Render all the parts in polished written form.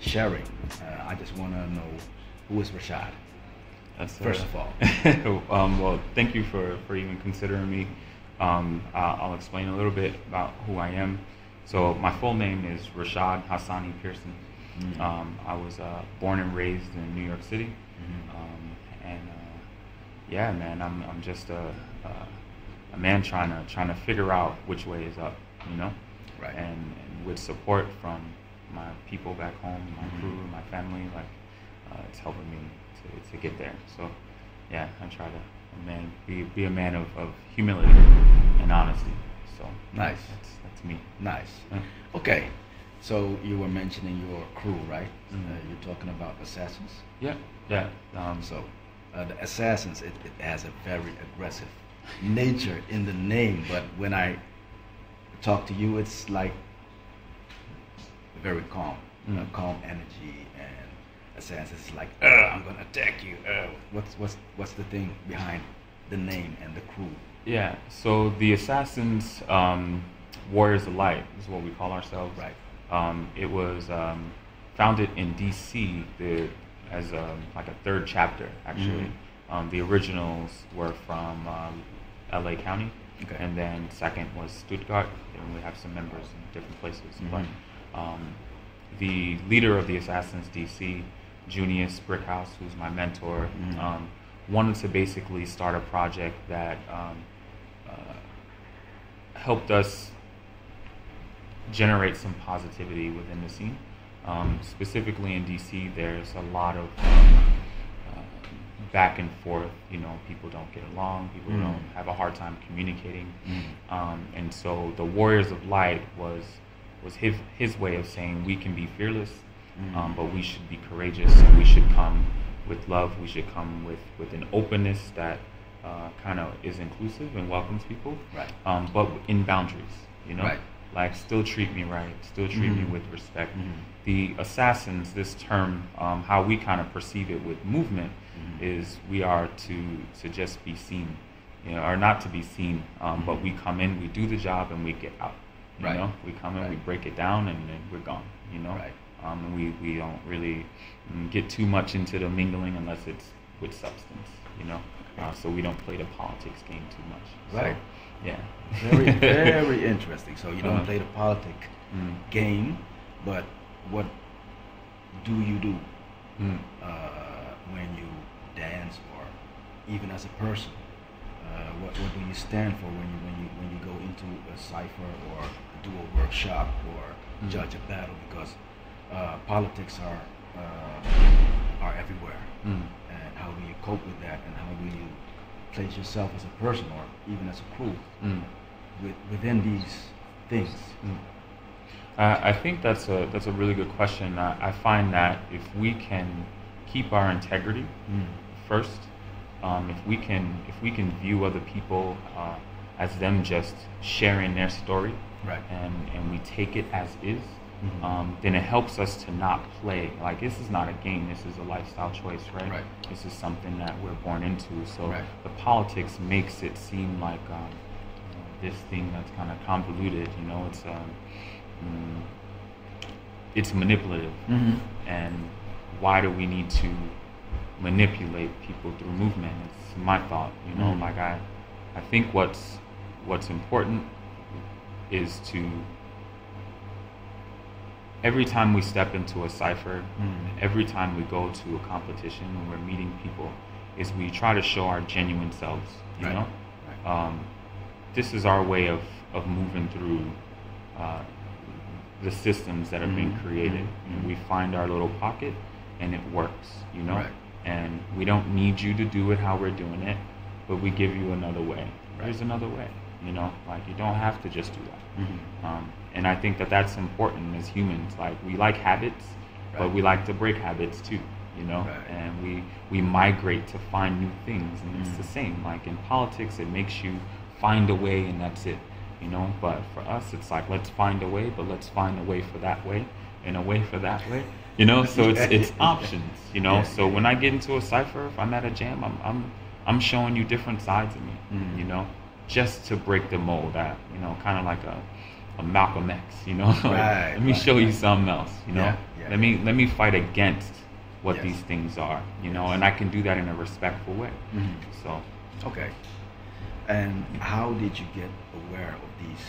sharing. I just want to know, who is Rashaad? First of all. Well, thank you for even considering me. I'll explain a little bit about who I am. So my full name is Rashaad Hasani Person. I was born and raised in New York City. Yeah, man, I'm just a man trying to figure out which way is up, you know? Right. And with support from my people back home, my crew, my family, it's helping me to get there. So yeah, I try to be a man of humility and honesty. So nice. That's me. Nice. Okay. So you were mentioning your crew, right? You're talking about assassins. Yeah. So the assassins, it has a very aggressive nature in the name, but when I talk to you, it's like very calm, calm energy, and assassins is like, I'm gonna attack you. What's the thing behind the name and the crew? Yeah. So the assassins, Warriors of Light is what we call ourselves. Right. It was founded in DC as like a third chapter, actually. The originals were from LA County, and then second was Stuttgart, and we have some members in different places. But the leader of the Assassins DC, Junius Brickhouse, who's my mentor, wanted to basically start a project that helped us generate some positivity within the scene. Specifically in DC, there's a lot of back and forth. You know, people don't get along. People don't have a hard time communicating. And so the Warriors of Light was his way of saying we can be fearless, but we should be courageous, and we should come with love. We should come with an openness that kind of is inclusive and welcomes people, right. But in boundaries. You know. Right. Like, still treat me right, still treat me with respect. The assassins, this term, how we kind of perceive it with movement, is we are to just be seen, you know, or not to be seen, but we come in, we do the job, and we get out. You know, we come in, we break it down, and then we're gone. You know, and we don't really get too much into the mingling unless it's with substance. You know, so we don't play the politics game too much. Right. So, yeah. Very, very interesting. So you don't play the politic game, but what do you do when you dance, or even as a person? What do you stand for when you go into a cipher or do a workshop or judge a battle? Because politics are everywhere, and how do you cope with that, and how do you place yourself as a person or even as a crew within these things? I think that's a really good question. I find that if we can keep our integrity first, if we can view other people as them just sharing their story, right, and we take it as is, then it helps us to not play. Like, this is not a game, this is a lifestyle choice, right? This is something that we're born into. So the politics makes it seem like this thing that's kind of convoluted, you know, it's manipulative. And why do we need to manipulate people through movement? It's my thought, you know. Like, I think what's important is to, every time we step into a cipher, every time we go to a competition and we're meeting people, is we try to show our genuine selves, you know? This is our way of moving through the systems that are being created. And we find our little pocket, and it works, you know? And we don't need you to do it how we're doing it, but we give you another way. There's another way, you know? Like, you don't have to just do that. And I think that that's important as humans. Like, we like habits, but we like to break habits too, you know? And we migrate to find new things, and it's the same. Like, in politics, it makes you find a way, and that's it, you know? But for us, it's like, let's find a way, but let's find a way for that way, and a way for that way, you know? So it's options, you know? So when I get into a cipher, if I'm at a jam, I'm showing you different sides of me, you know? Just to break the mold, that, you know, kind of like a Malcolm X, you know? Let me show you something else, you know? Okay. Let me fight against what Yes. these things are, you know, and I can do that in a respectful way. So, okay. And how did you get aware of these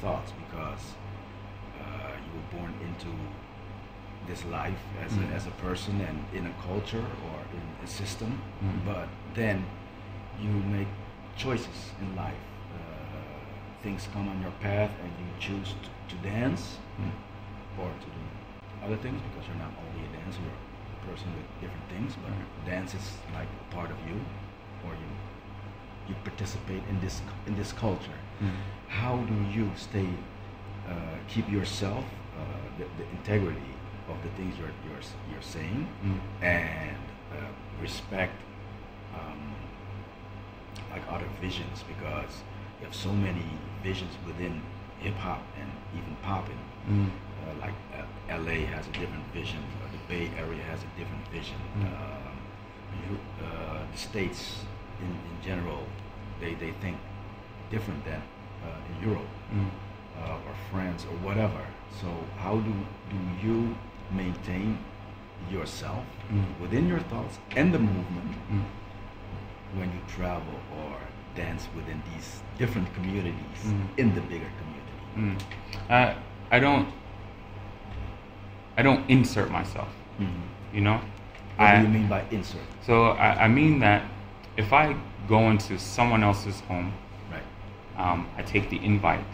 thoughts? Because you were born into this life as a person and in a culture or in a system, but then you make choices in life. Things come on your path and you choose to dance or to do other things, because you're not only a dancer, you're a person with different things, but dance is like a part of you, or you participate in this culture. How do you keep yourself, the integrity of the things you're saying, and respect like other visions, because you have so many visions within hip hop and even popping. Like LA has a different vision, the Bay Area has a different vision. The States in general, they think different than in Europe or France or whatever. So how do you maintain yourself within your thoughts and the movement when you travel or dance within these different communities in the bigger community? I don't insert myself. You know. What do you mean by insert? So I mean that if I go into someone else's home, right, I take the invite,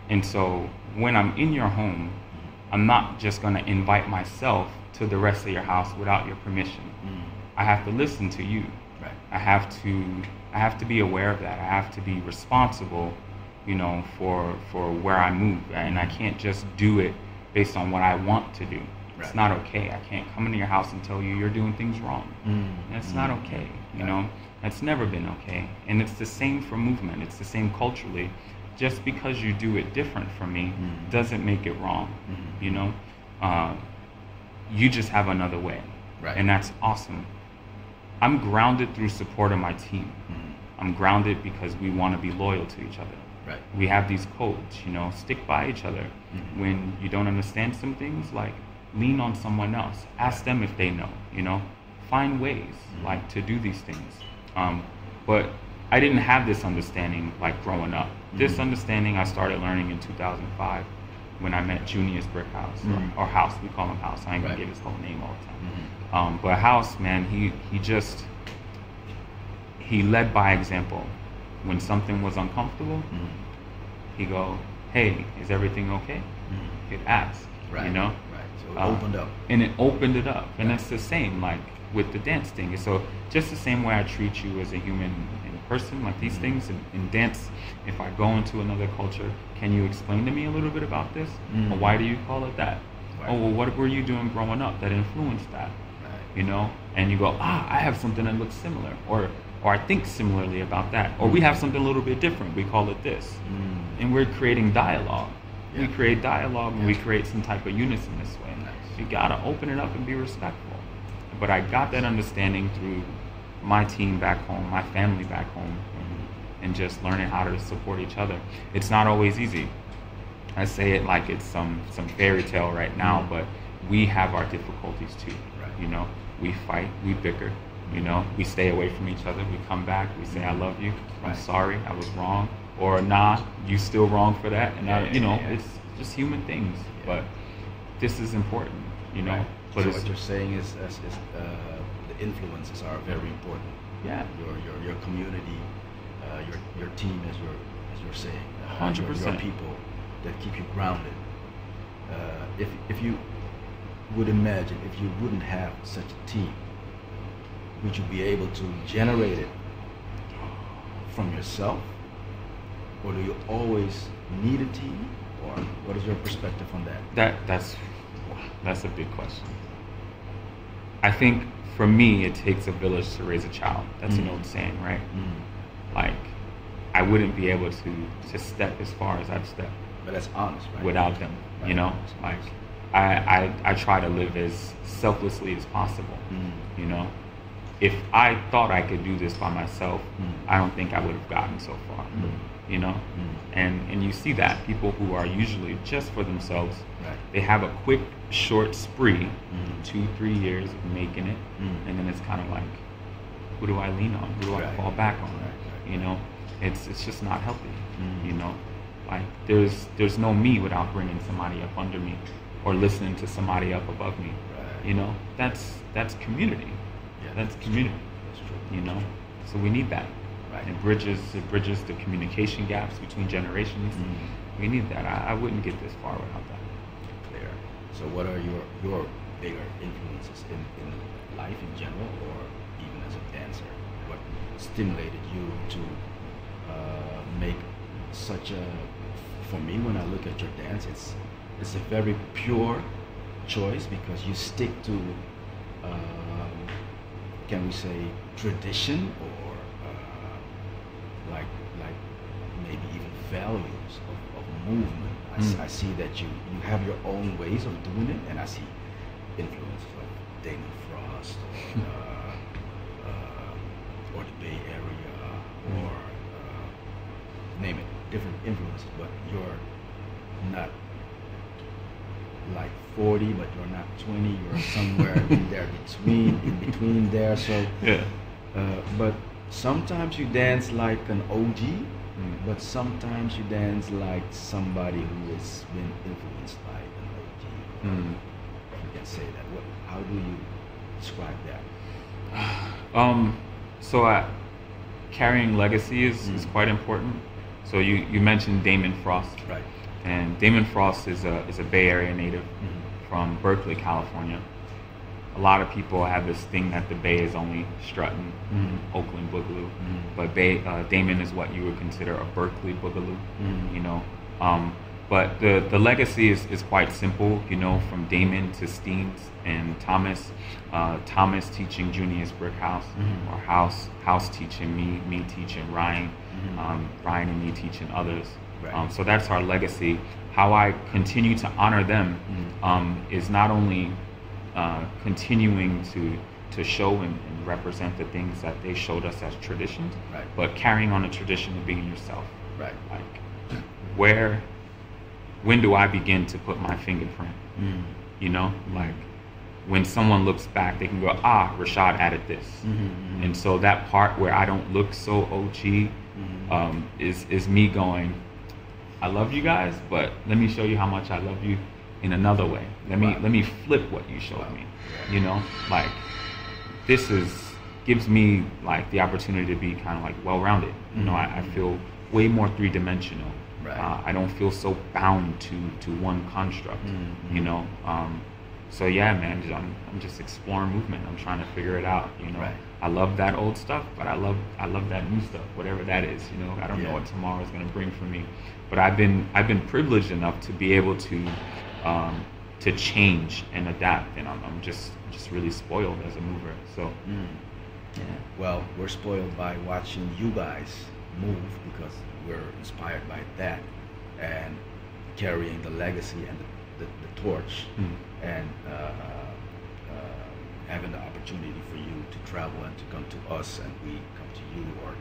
and so when I'm in your home, I'm not just going to invite myself to the rest of your house without your permission. I have to listen to you. Right. I have to be aware of that. I have to be responsible, you know, for where I move, and I can't just do it based on what I want to do. Right. It's not okay. I can't come into your house and tell you you're doing things wrong. That's not okay. You know, that's never been okay. And it's the same for movement. It's the same culturally. Just because you do it different from me doesn't make it wrong. You know, you just have another way, right, and that's awesome. I'm grounded through support of my team. I'm grounded because we want to be loyal to each other. Right. We have these codes, you know, stick by each other. When you don't understand some things, like lean on someone else. Ask them if they know, you know. Find ways, like, to do these things. But I didn't have this understanding, like, growing up. This understanding I started learning in 2005 when I met Junior's Brick House, or House. We call him House. I ain't gonna give his whole name all the time. But House, man, he led by example. When something was uncomfortable, he go, "Hey, is everything okay?" He'd ask, right, you know. Right. So it opened up. And it opened it up, and it's the same, like with the dance thing. So just the same way I treat you as a human person, like these things in dance. If I go into another culture, can you explain to me a little bit about this? Or why do you call it that? Right. Oh, well, what were you doing growing up that influenced that? Right. You know, and you go, I have something that looks similar, or I think similarly about that, or we have something a little bit different. We call it this, and we're creating dialogue. We create dialogue, and we create some type of unison this way. Nice. You gotta open it up and be respectful. But I got that understanding through my team back home, my family back home, and just learning how to support each other. It's not always easy. I say it like it's some fairy tale right now, but we have our difficulties too. Right. You know, we fight, we bicker. You know, we stay away from each other. We come back. We say, "I love you. I'm sorry. I was wrong." Or, "Nah, you still wrong for that." And it's just human things. But this is important. You know. Right. But so what you're saying is the influences are very important. Yeah. Your community, your team, as you're saying, 100%. Your people that keep you grounded. If you would imagine, if you wouldn't have such a team, would you be able to generate it from yourself, or do you always need a team, or what is your perspective on that? That's a big question. I think for me, it takes a village to raise a child. That's an old saying, right? Like, I wouldn't be able to step as far as I've stepped. But that's honest, right? Without them, right. You know, like I try to live as selflessly as possible. You know, if I thought I could do this by myself, I don't think I would have gotten so far. you know. And you see that people who are usually just for themselves, they have a quick, short spree, 2-3 years of making it, and then it's kind of like, who do I lean on? Who do I fall back on? You know, it's just not healthy. You know, like there's no me without bringing somebody up under me or listening to somebody up above me. You know, that's community. That's community. That's true. You know, so we need that. It bridges the communication gaps between generations. We need that. I wouldn't get this far without that. Clear. So what are your bigger influences in life in general, or even as a dancer? What stimulated you to make such a? For me, when I look at your dance, it's a very pure choice because you stick to, can we say, tradition, or like maybe even values of movement. I see that you have your own ways of doing it, and I see influences of Damon Frost or the Bay Area or name it, different influences, but you're not like 40, but you're not 20, you're somewhere in between there. So but sometimes you dance like an OG, but sometimes you dance like somebody who has been influenced by an OG. If you can say that. How do you describe that? So carrying legacy is quite important. So you mentioned Damon Frost. Right. And Damon Frost is a Bay Area native from Berkeley, California. A lot of people have this thing that the Bay is only strutting, Oakland Boogaloo, but Damon is what you would consider a Berkeley Boogaloo, you know. But the legacy is quite simple, you know, from Damon to Steens and Thomas. Thomas teaching Junius Brickhouse, or House teaching me teaching Ryan, Ryan and me teaching others. Right. So that's our legacy. How I continue to honor them is not only continuing to show and represent the things that they showed us as traditions, but carrying on the tradition of being yourself. Right. Like, when do I begin to put my fingerprint? You know, like when someone looks back, they can go, Rashaad added this. And so that part where I don't look so OG is me going, I love you guys, but let me show you how much I love you in another way. Let me flip what you showed me. You know, like this gives me like the opportunity to be kind of like well-rounded. You know, I feel way more three-dimensional. I don't feel so bound to one construct. You know, so yeah, man, I'm just exploring movement. I'm trying to figure it out. You know, I love that old stuff, but I love that new stuff, whatever that is. You know, I don't know what tomorrow is going to bring for me, but I've been privileged enough to be able to change and adapt, and I'm just really spoiled as a mover. So well, we're spoiled by watching you guys move because we're inspired by that and carrying the legacy and the torch and having the opportunity for you to travel and to come to us and we come to you, or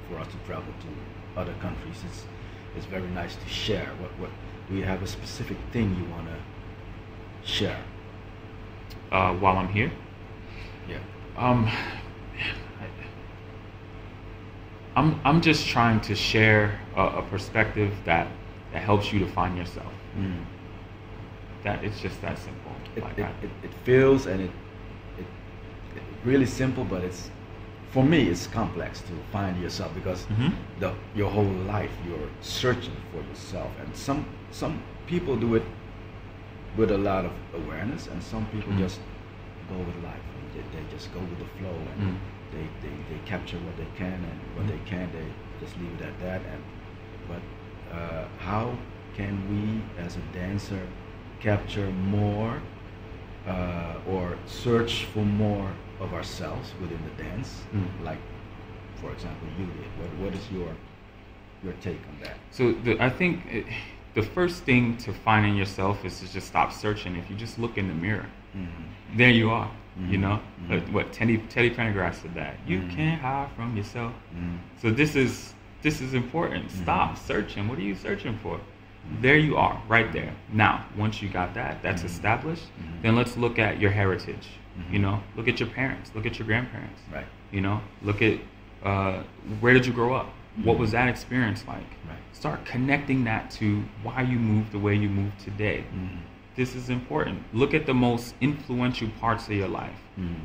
for us to travel to other countries. It's very nice to share. What do you have a specific thing you want to share? While I'm here? Yeah. I'm just trying to share a perspective that helps you to find yourself. That it's just that simple. It feels and it really simple, but for me it's complex to find yourself because your whole life you're searching for yourself, and some people do it with a lot of awareness, and some people just go with life. They just go with the flow, and they capture what they can, and what they can't, they just leave it at that. But how can we, as a dancer, capture more or search for more of ourselves within the dance? Like, for example, you did. What is your take on that? So I think the first thing to finding yourself is to just stop searching. If you just look in the mirror, there you are. You know, what Teddy Pendergrass said that you can't hide from yourself. So this is This is important. Stop searching. What are you searching for? There you are, right there. Now, once you got that's established, then let's look at your heritage. You know, look at your parents, look at your grandparents. Right. You know, look at where did you grow up? What was that experience like? Right. Start connecting that to why you moved the way you move today. This is important. Look at the most influential parts of your life.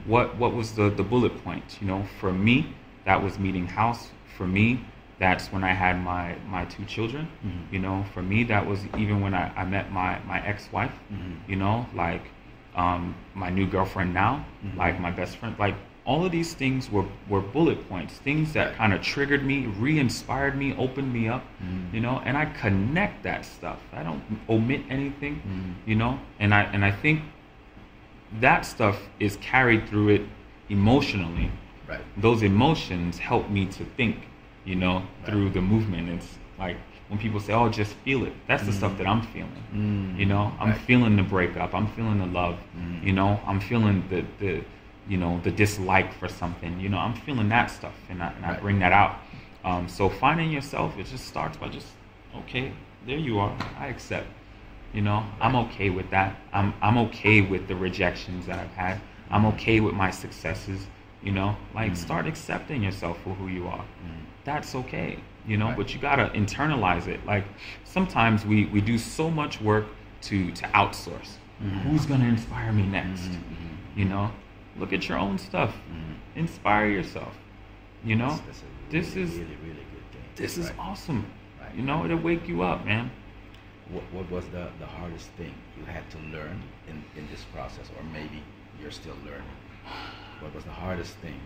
What was the bullet point? You know, for me, that was meeting House. For me, that's when I had my 2 children. You know, for me, that was even when I met my ex-wife. You know, like my new girlfriend now, like my best friend, like all of these things were bullet points, things that kind of triggered me, re-inspired me, opened me up, you know, and I connect that stuff. I don't omit anything, you know, and I think that stuff is carried through it emotionally. Right. Those emotions help me to think, you know, through the movement. It's like when people say, oh, just feel it. That's the stuff that I'm feeling, you know. I'm feeling the breakup. I'm feeling the love, you know. I'm feeling the you know, the dislike for something, you know. I'm feeling that stuff, and I bring that out. So finding yourself, it just starts by just, okay, there you are. I accept, you know. I'm okay with that. I'm okay with the rejections that I've had. I'm okay with my successes, you know. Like, start accepting yourself for who you are. That's okay, you know. But you gotta internalize it. Like, sometimes we do so much work to outsource. Who's gonna inspire me next? You know. Look at your own stuff. Inspire yourself. You know, that's a this is really good thing. This is awesome. Right. You know, it'll wake you up, man. What was the hardest thing you had to learn in this process, or maybe you're still learning? What was the hardest thing